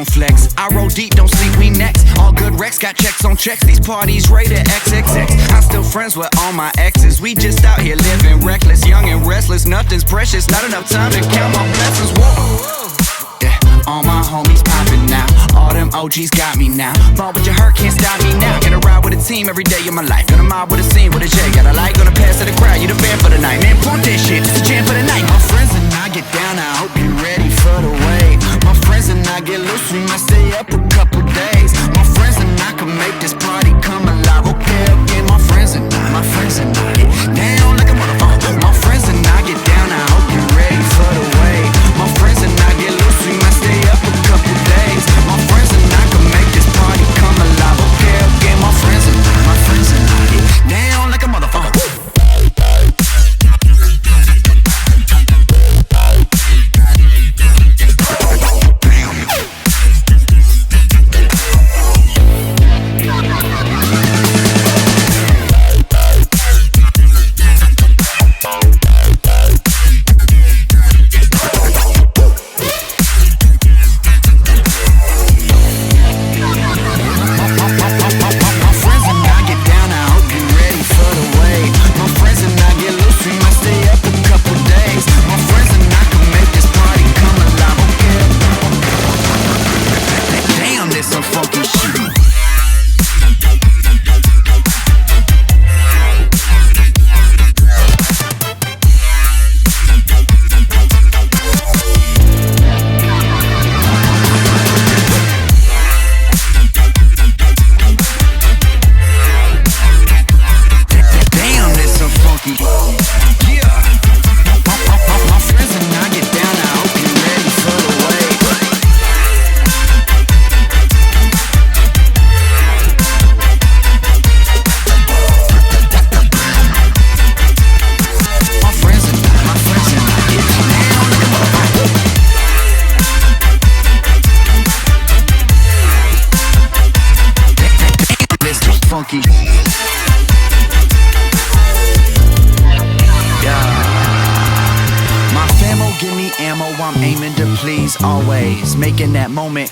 don't flex. I roll deep, don't sleep, we next. All good wrecks, got checks on checks. These parties rated XXX. I'm still friends with all my exes. We just out here living reckless, young and restless. Nothing's precious, not enough time to count my blessings. Whoa. Yeah, all my homies popping now. All them OGs got me now. Ball with your hurt, can't stop me now. Gotta ride with a team every day of my life. Gonna mob with a scene with a J. Got a light, gonna pass to the crowd. You the band for the night. Man, pump that shit, it's a jam for the night. My friends and I get down, I hope you're ready for the wave. My friends and I get loose, we might stay up a couple days. My friends and I can make this party come alive. Okay, okay, my friends and I get down like a motherfucker. My friends and I get down, I hope you're ready for the wave. My friends and I get loose, we might stay up a couple days. My friends and I can make this party come alive. Okay, okay, my friends and I get down like a motherfucker.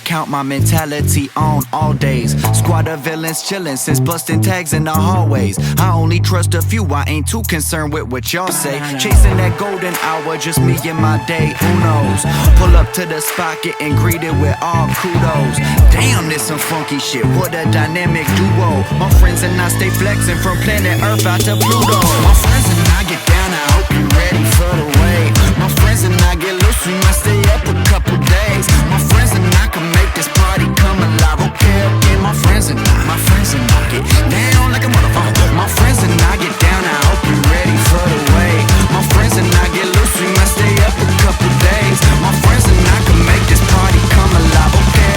Count my mentality on all days. Squad of villains chillin' since busting tags in the hallways. I only trust a few, I ain't too concerned with what y'all say. Chasing that golden hour, just me and my day, who knows? Pull up to the spot, getting greeted with all kudos. Damn, this some funky shit, what a dynamic duo. My friends and I stay flexing from planet Earth out to Pluto. My friends and I get down, I hope you're ready for the wave. My friends and I get loose, we might stay up a couple days. My friends and I can make this party come alive. Okay, okay, my friends and I get down like a motherfucker. My friends and I get down, I hope you're ready for the wave. My friends and I get loose, we might stay up a couple days. My friends and I can make this party come alive. Okay,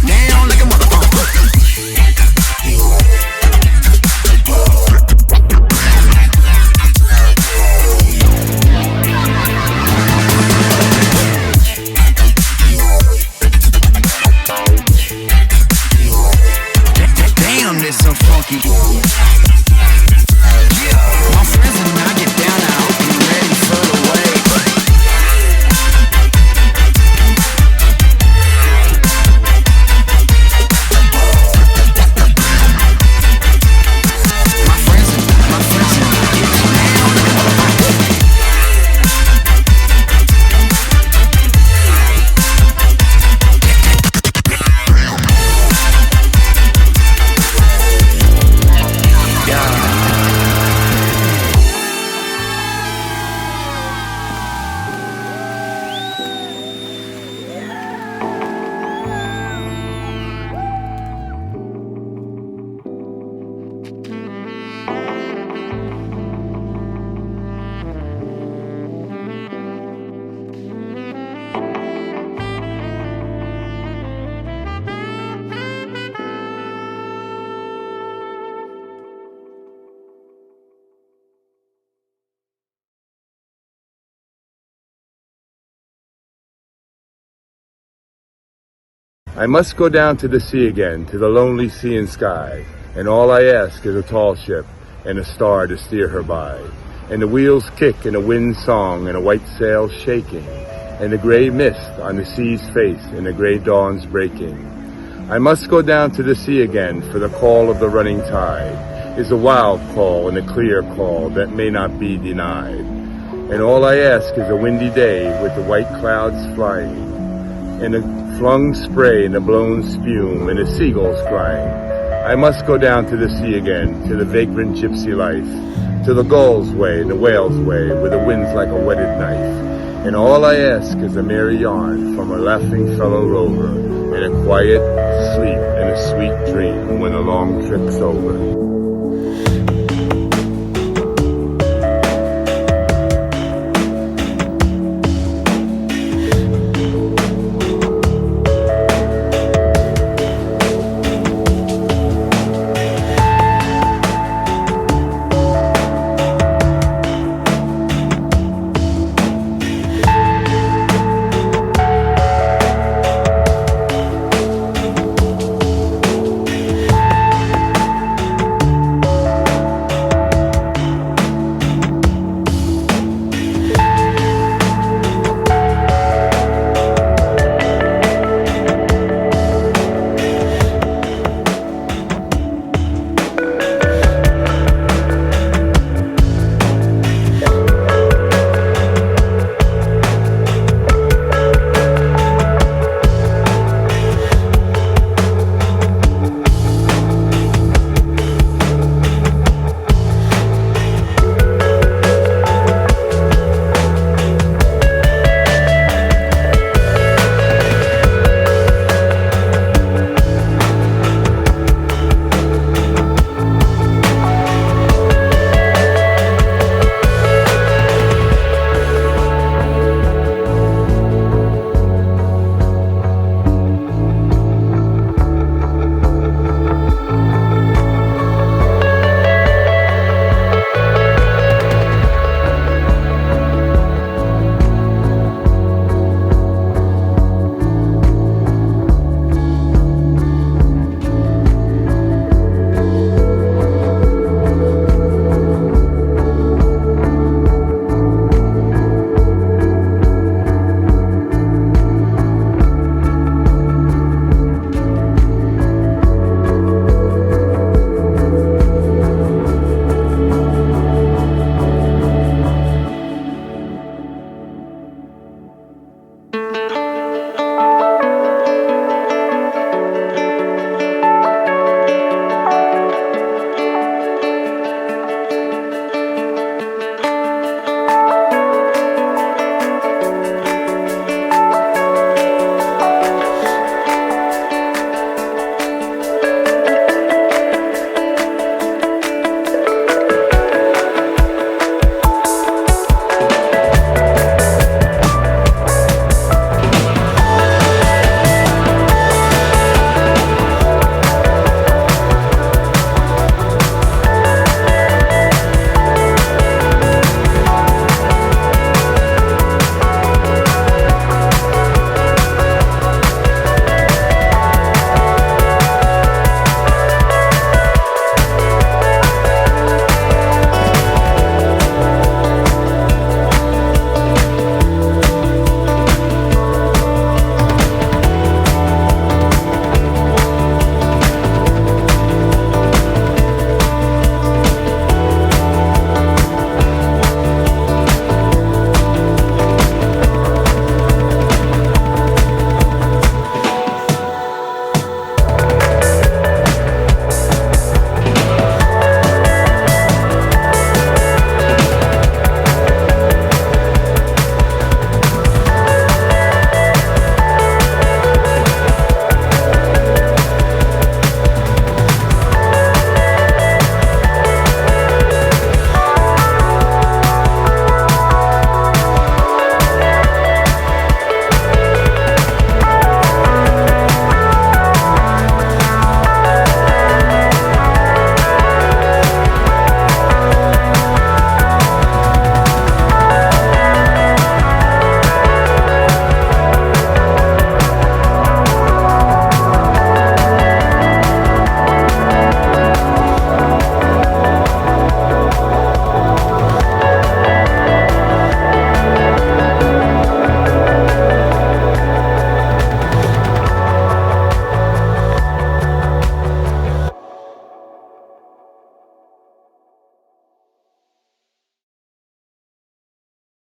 down like a motherfucker. I must go down to the sea again, to the lonely sea and sky, and all I ask is a tall ship and a star to steer her by. and the wheels kick, and the wind song, and a white sail shaking, and the gray mist on the sea's face, and the gray dawn's breaking. I must go down to the sea again, for the call of the running tide is a wild call and a clear call that may not be denied. And all I ask is a windy day with the white clouds flying, and the flung spray and the blown spume and the seagulls crying. I must go down to the sea again, to the vagrant gypsy life, to the gull's way and the whale's way, where the wind's like a whetted knife. And all I ask is a merry yarn from a laughing fellow rover, and a quiet sleep and a sweet dream when the long trip's over.